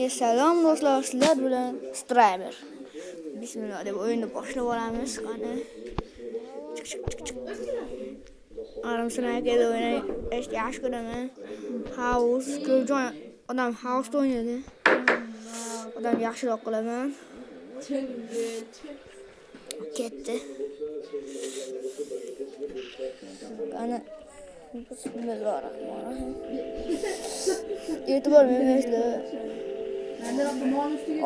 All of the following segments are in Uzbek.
Salom do'stlar, sizlar bilan Striber. Bismillah deb o'yinni boshlab olamiz. Qani. Aramsina keldi o'ynay. Yaxshi ko'raman. House ko'rjon odam House o'ynaydi. Odam yaxshiroq qilaman. Ketdi. Qani. Bismillahirrahmanirrahim. E'tibor bermaysizlar.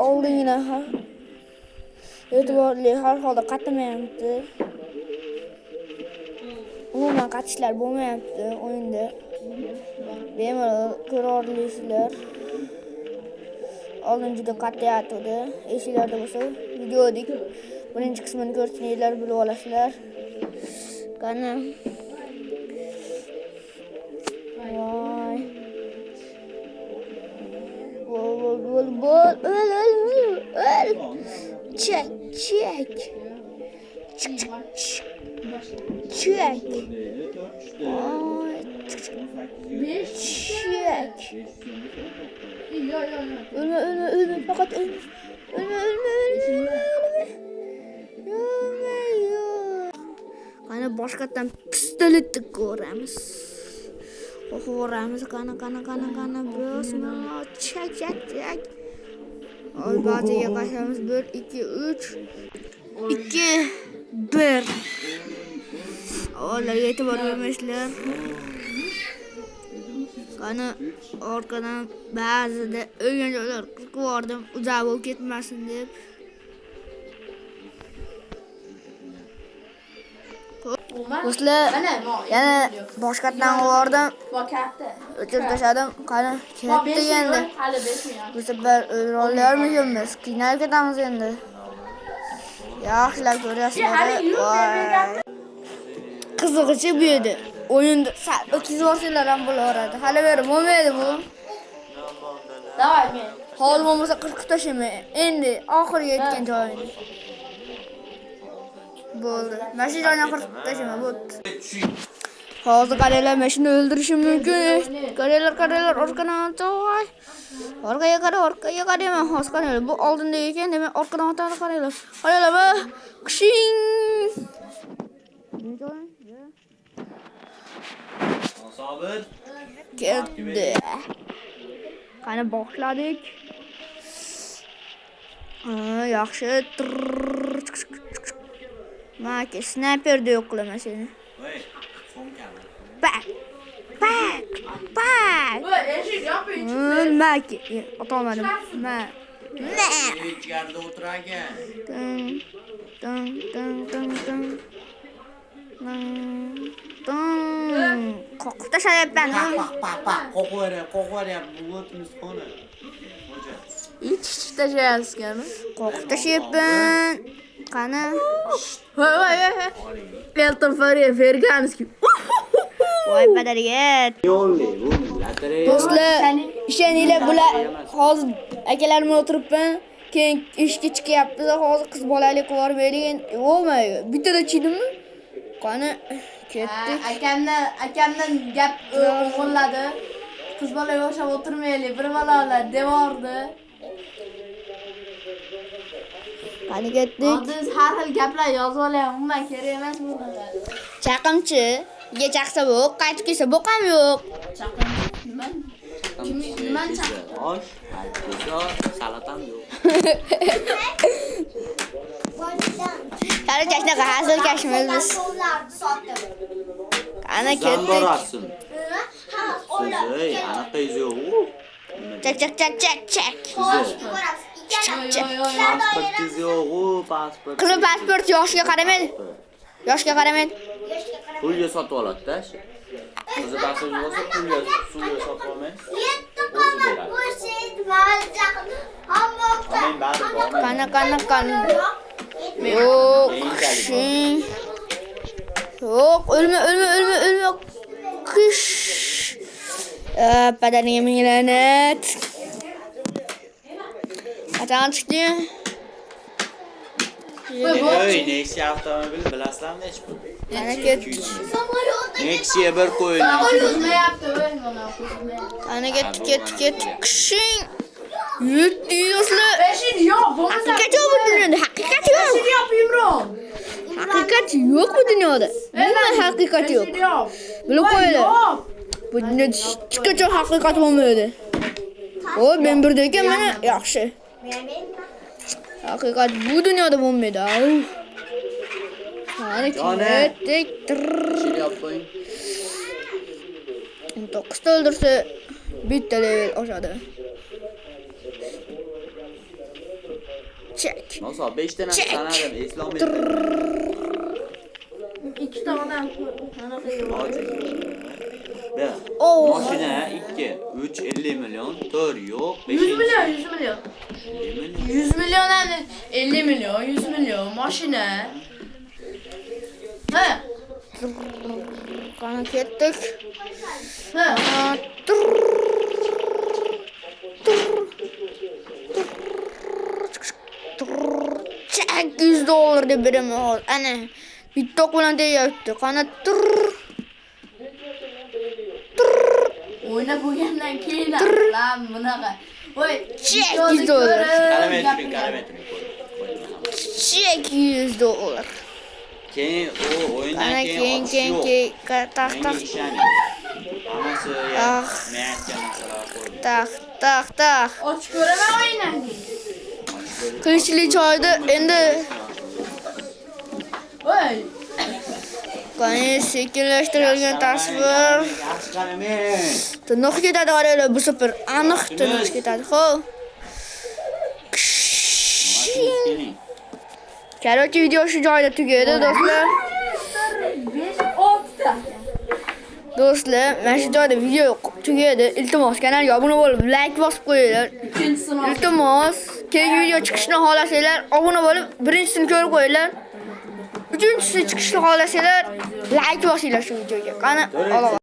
Oldingina e'tiborli har holda qatnamayapti. Umuman qatishlar bo'lmayapti o'yinda. Bemalol ko'ra olasizlar. Oldin juda qatnayotdi. Esinglarda bo'lsa, videodik birinchi qismini ko'rsanglar bilib olasizlar. Qani Vay. Bol. Öl. Çek. Çek. Ölme. Fakat ölme. Qani boshqatdan pistoletni ko'ramiz. O'qib qani bismillah chak. Oy baziga qashamiz 1 2 3 2 1. Olarga e'tibor bermaysizlar. Qani orqadan ba'zida o'lgan joylar qilib yubordim, uzoq bo'lib ketmasin deb. Do'stlar, yana boshqatdan qo'rdim. O'chirib tashladim. Qani ketdi endi. Bu safar o'yinlarmiymiz? Qiynalib ketamiz endi. Yaxshilab ko'rasizlar. Qiziqichi bu edi. O'yinda o'tkazib yuborsalar ham bo'laveradi. Hali beri bo'lmaydi bu. Davay men. Hol bo'lmasa 40 tashlama. Endi oxiriga yetgan joyim. Bo'ldi. Mashinadan 40 tashlama bo'ldi. Hozir qaranglar, mashina o'ldirishim mumkin. Qaranglar, orqadan to'y. Orqaga qarayman, hozir qaranglar. Bu oldinda ekan, demak orqadan otadi qaranglar. Qaranglar bu. Qishing. Sabir. Ketdi. Qani boshladik. Yaxshi. Maka sniperda yo'q qilaman seni. Voy, so'mkami. Pak. Voy, eshik yoping. Maka. Otolmadim. Ichkarida o'tiragan. Qoqib tashlayapman. Qo'qoryapti. Bu o'timiz xona. Xo'ja. Ich tashlayapsizmi? Qoqib tashlayapman. Qani? Voy. Elton Ferganskiy. Voy padariga. Yo'lli, bu latare. Do'stlar, ishoninglar bular hozir akalarim o'tiribman. Keyin ishga chiqyapti. Hozir qiz bolalik qilib yubormaylik. Bo'lmaydi. Bittada chidimmi? Qani ketdik. Akamdan gap o'g'irladi. Qiz bola yoshab o'tirmaylik, bir balolar devordi. Qani ketdik. Hozir har xil gaplar yozib olyapman, umuman kerak emas bunaqa. Chaqimchi, ye chaqsa bu, qaytib kelsa bu ham yo'q. Chaqimchi nima? Nima chaqim? Osh, salatam yo'q. Qani chashnaqa hazil kashmiz biz. Qani ketdik. Siz, anaqa yo'q. Chak. Pasportingiz yo'q, pasport. Qizi pasport yoshiga qaramaydi. Pulga sotib oladi-da. Qizi pasport bo'lsa pulga sotib olmaysiz. Qani. Yo'q. O'lma. Qish. Padaniga ming la'nat. Qachon chiqdi? Nexia avtomobil bilasizlarmi hech pul? Qani ketdik. Nexia bir qo'yilgan. Qo'ymayapti, voy mana qo'ymayapti. Qani ketdik. Qishing. Yetti do'stlar. Beşini yok. Bo'lmasa Haqiqat yo'q bu dunyoda. Haqiqat yo'q. beşini yap Imron. Haqiqat yo'q bu dunyoda. Umuman haqiqat yo'q. Beşini yap. Bilib qo'yinglar. Yok. Bu dunyoda hech qachon haqiqat bo'lmaydi. O men birda ekan mana yaxshi. Haqiqat bu dunyoda bo'lmaydi. Qani ketdik. Shil yop qo'ying. 9 ta o'ldirsa bitta level oshadi. Check. Nosa 5 tane Check. sanadim. Islom İki tane. Bir. Oh. Mashina 2, 3 50 milyon, 4 yo'q, 5. 100 milyon, 100 milyon. 50 milyon. 100 milyon yani 50 milyon, 100 milyon maşine. He. Qani ketdik. He. Check $100 deb beraman. Ana bitta bilan deyapti. Qani O'ynab bo'lgandan keyin lan bunaqa. Voy, Check videoni $100. ko'rib Qaramayturing, gapirgan. qaramayturing. check $100. Keyin u o'yindan Ana keyin keyin tax Menga ishoning. Hammasi Ah. men aytgan narsalar qo'ydim. tax. Och ko'raman o'yindan keyin. Qilichli choyda endi Voy, qani sekinlashtirilgan tasvir. Yaxshi qaramen. Tiniq ketadi qaranglar bu safar. Aniq tiniq ketadi. Xo'p. Keling. Короче, video shu joyda tugaydi do'stlar. 5-6 ta. Do'stlar, mana shu joyda video tugaydi. Iltimos kanalga obuna bo'lib, like bosib qo'yinglar. Ikincisini oldim. Iltimos, keyingi video chiqishini xohlasanglar, obuna bo'lib, birinchisini ko'rib qo'yinglar. Uchinchisi chiqishini xohlasanglar, like bosinglar shu videoga. Qani, olaman.